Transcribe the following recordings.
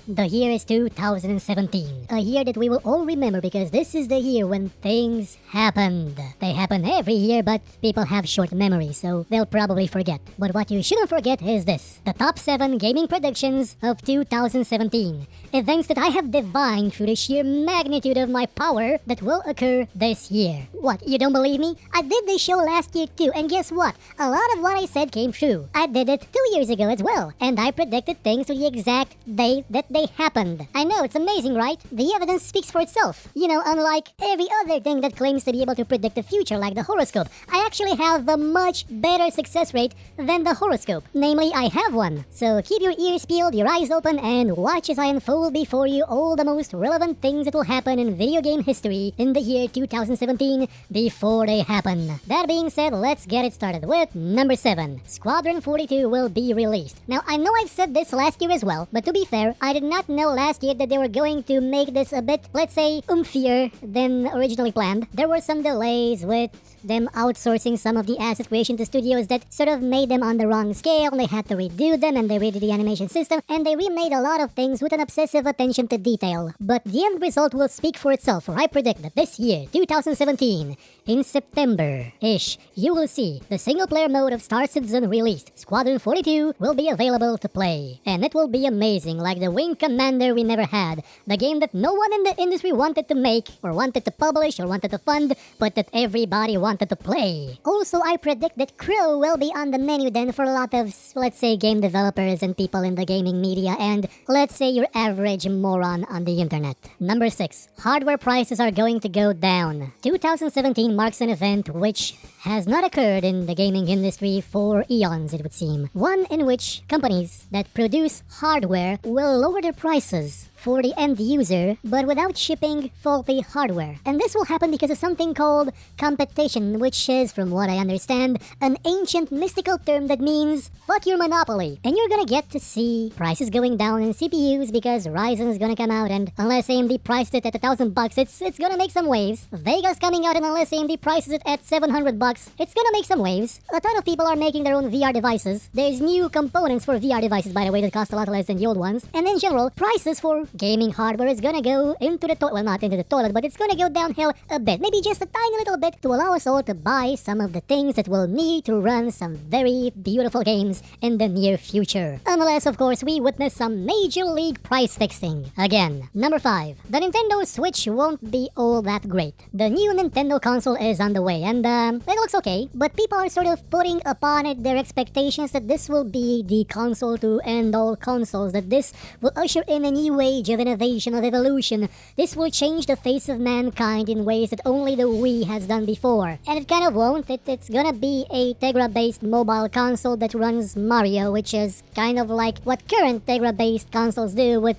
The year is 2017, a year that we will all remember because this is the year when things happened. They happen every year, but people have short memories, so they'll probably forget. But what you shouldn't forget is this: the top 7 gaming predictions of 2017. Events that I have divined through the sheer magnitude of my power that will occur this year. What, you don't believe me? I did this show last year too, and guess what? A lot of what I said came true. I did it 2 years ago as well, and I predicted things to the exact date that they happened. I know, it's amazing, right? The evidence speaks for itself. You know, unlike every other thing that claims to be able to predict the future, like the horoscope, I actually have a much better success rate than the horoscope. Namely, I have one. So keep your ears peeled, your eyes open, and watch as I unfold before you all the most relevant things that will happen in video game history in the year 2017 before they happen. That being said, let's get it started with number 7. Squadron 42 will be released. Now, I know I've said this last year as well, but to be fair, I did not know last year that they were going to make this a bit, let's say, oomphier than originally planned. There were some delays with them outsourcing some of the asset creation to studios that sort of made them on the wrong scale. They had to redo them, and they redid the animation system, and they remade a lot of things with an obsessive attention to detail. But the end result will speak for itself, for I predict that this year, 2017, in September-ish, you will see the single-player mode of Star Citizen released. Squadron 42 will be available to play, and it will be amazing, like the Wing Commander we never had, the game that no one in the industry wanted to make, or wanted to publish, or wanted to fund, but that everybody wanted to play. Also, I predict that Crow will be on the menu then for a lot of, let's say, game developers and people in the gaming media, and let's say your average moron on the internet. Number 6. Hardware prices are going to go down. 2017 marks an event which has not occurred in the gaming industry for eons, it would seem. One in which companies that produce hardware will lower their prices for the end user, but without shipping faulty hardware. And this will happen because of something called competition, which is, from what I understand, an ancient mystical term that means fuck your monopoly. And you're gonna get to see prices going down in CPUs because Ryzen is gonna come out, and unless AMD priced it at $1,000, it's gonna make some waves. Vega's coming out, and unless AMD prices it at $700, it's gonna make some waves. A ton of people are making their own VR devices. There's new components for VR devices, by the way, that cost a lot less than the old ones. And in general, prices for gaming hardware is gonna go into the toilet. Well, not into the toilet, but it's gonna go downhill a bit. Maybe just a tiny little bit to allow us all to buy some of the things that we'll need to run some very beautiful games in the near future. Unless, of course, we witness some major league price fixing. Again. Number 5. The Nintendo Switch won't be all that great. The new Nintendo console is on the way, and it looks okay, but people are sort of putting upon it their expectations that this will be the console to end all consoles, that this will usher in a new age of innovation, of evolution. This will change the face of mankind in ways that only the Wii has done before. And it kind of won't. It's gonna be a Tegra-based mobile console that runs Mario, which is kind of like what current Tegra-based consoles do with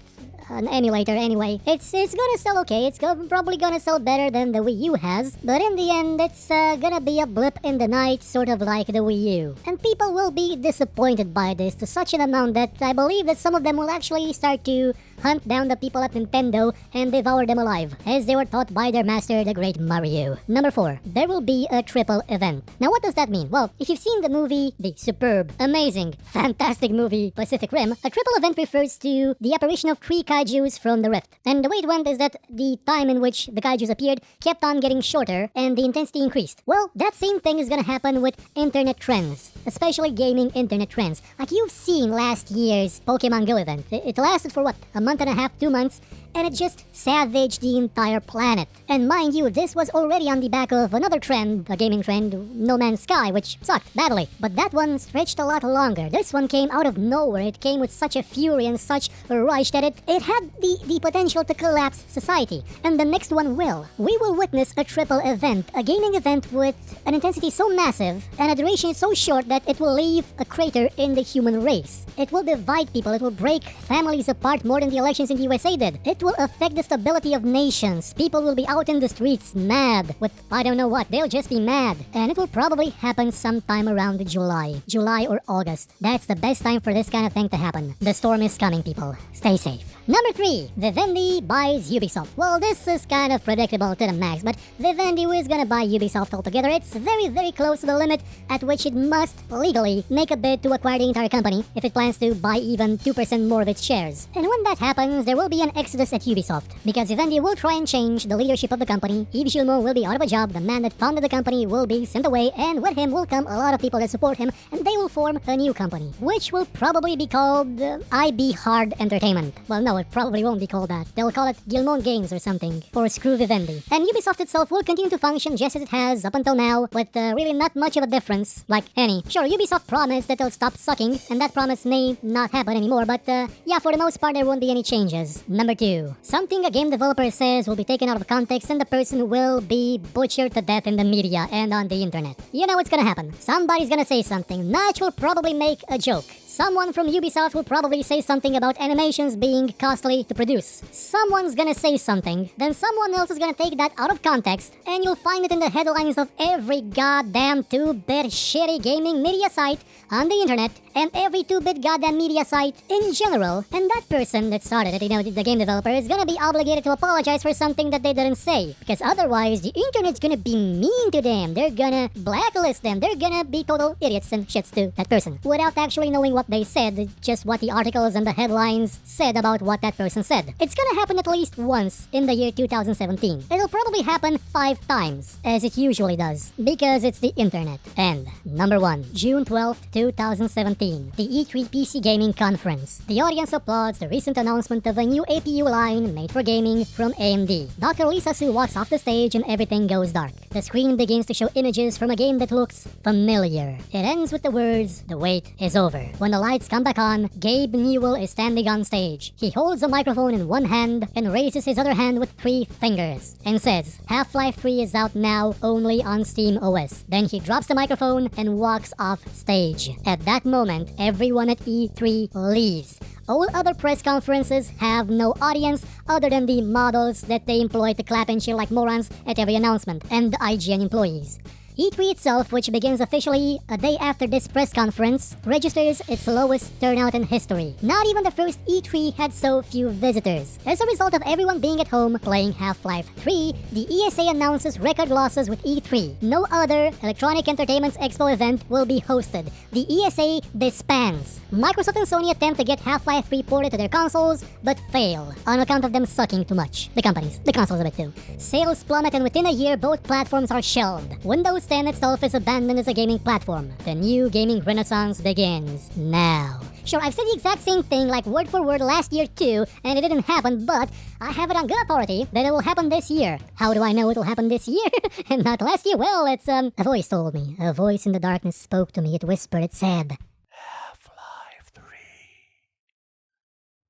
an emulator anyway. It's gonna sell okay. It's probably gonna sell better than the Wii U has, but in the end, it's gonna be a blip in the night, sort of like the Wii U. And people will be disappointed by this to such an amount that I believe that some of them will actually start to hunt down the people at Nintendo and devour them alive, as they were taught by their master, the great Mario. Number 4. There will be a triple event. Now, what does that mean? Well, if you've seen the movie, the superb, amazing, fantastic movie Pacific Rim, a triple event refers to the apparition of 3 kaijus from the rift. And the way it went is that the time in which the kaijus appeared kept on getting shorter and the intensity increased. Well, that same thing is gonna happen with internet trends, especially gaming internet trends. Like you've seen last year's Pokemon Go event. It lasted for what? A month and a half, 2 months, and it just savaged the entire planet. And mind you, this was already on the back of another trend, a gaming trend, No Man's Sky, which sucked badly. But that one stretched a lot longer. This one came out of nowhere. It came with such a fury and such a rush that it had the potential to collapse society. And the next one will. We will witness a triple event, a gaming event with an intensity so massive and a duration so short that it will leave a crater in the human race. It will divide people. It will break families apart more than the elections in the USA did. It will affect the stability of nations. People will be out in the streets mad with I don't know what. They'll just be mad. And it will probably happen sometime around July or August. That's the best time for this kind of thing to happen. The storm is coming, people. Stay safe. Number 3. Vivendi buys Ubisoft. Well, this is kind of predictable to the max, but Vivendi is gonna buy Ubisoft altogether. It's very close to the limit at which it must legally make a bid to acquire the entire company if it plans to buy even 2% more of its shares. And when that happens, there will be an exodus at Ubisoft, because Vivendi will try and change the leadership of the company. Yves Guillemot will be out of a job, the man that founded the company will be sent away, and with him will come a lot of people that support him, and they will form a new company, which will probably be called IB Hard Entertainment. Well, no, it probably won't be called that. They'll call it Guillemot Games or something, or screw Vivendi. And Ubisoft itself will continue to function just as it has up until now, with really not much of a difference, like any. Sure, Ubisoft promised that they'll stop sucking, and that promise may not happen anymore, but yeah, for the most part there won't be any changes. Number 2. Something a game developer says will be taken out of context and the person will be butchered to death in the media and on the internet. You know what's gonna happen. Somebody's gonna say something. Notch will probably make a joke. Someone from Ubisoft will probably say something about animations being costly to produce. Someone's gonna say something, then someone else is gonna take that out of context, and you'll find it in the headlines of every goddamn 2-bit shitty gaming media site on the internet, and every 2-bit goddamn media site in general. And that person that started it, the game developer, is gonna be obligated to apologize for something that they didn't say, because otherwise the internet's gonna be mean to them. They're gonna blacklist them. They're gonna be total idiots and shits to that person without actually knowing what they said, just what the articles and the headlines said about what that person said. It's gonna happen at least once in the year 2017. It'll probably happen 5 times, as it usually does, because it's the internet. And number 1, June 12th, 2017, the E3 PC Gaming Conference. The audience applauds the recent announcement of a new APU line made for gaming from AMD. Dr. Lisa Su walks off the stage and everything goes dark. The screen begins to show images from a game that looks familiar. It ends with the words, "The wait is over." When the lights come back on, Gabe Newell is standing on stage. He holds a microphone in one hand and raises his other hand with 3 fingers and says, "Half-Life 3 is out now only on Steam OS." Then he drops the microphone and walks off stage. At that moment, everyone at E3 leaves. All other press conferences have no audience other than the models that they employ to clap and cheer like morons at every announcement, and the IGN employees. E3 itself, which begins officially a day after this press conference, registers its lowest turnout in history. Not even the first E3 had so few visitors. As a result of everyone being at home playing Half-Life 3, the ESA announces record losses with E3. No other Electronic Entertainment Expo event will be hosted. The ESA disbands. Microsoft and Sony attempt to get Half-Life 3 ported to their consoles, but fail on account of them sucking too much. The companies. The consoles a bit too. Sales plummet, and within a year both platforms are shelved. Windows 10 itself is abandoned as a gaming platform. The new gaming renaissance begins now. Sure, I've said the exact same thing like word for word last year too, and it didn't happen, but I have it on good authority that it will happen this year. How do I know it will happen this year and not last year? Well, it's a voice told me. A voice in the darkness spoke to me. It whispered, it said, Half-Life 3.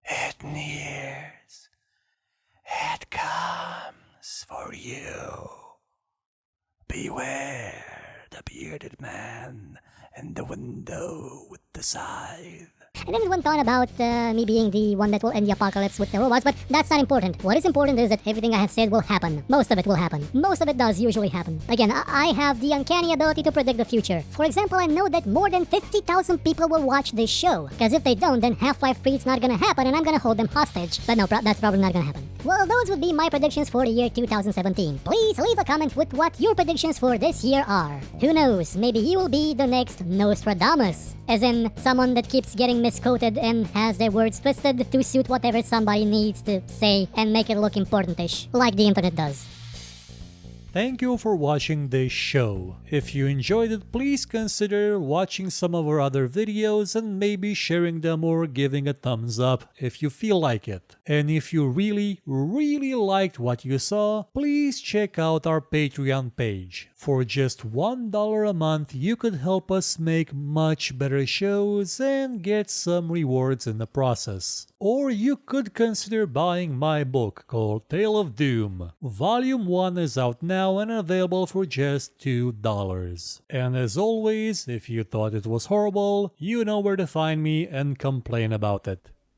It nears. It comes for you. Beware the bearded man and the window with the scythe. And then it went on about me being the one that will end the apocalypse with the robots, but that's not important. What is important is that everything I have said will happen. Most of it will happen. Most of it does usually happen. Again, I have the uncanny ability to predict the future. For example, I know that more than 50,000 people will watch this show. Because if they don't, then Half-Life 3 is not gonna happen and I'm gonna hold them hostage. But no, that's probably not gonna happen. Well, those would be my predictions for the year 2017. Please leave a comment with what your predictions for this year are. Who knows, maybe you will be the next Nostradamus. As in, someone that keeps getting misquoted and has their words twisted to suit whatever somebody needs to say and make it look importantish, like the internet does. Thank you for watching this show. If you enjoyed it, please consider watching some of our other videos and maybe sharing them or giving a thumbs up if you feel like it. And if you really liked what you saw, please check out our Patreon page. For just $1 a month, you could help us make much better shows and get some rewards in the process. Or you could consider buying my book called Tale of Doom. Volume 1 is out now and available for just $2. And as always, if you thought it was horrible, you know where to find me and complain about it.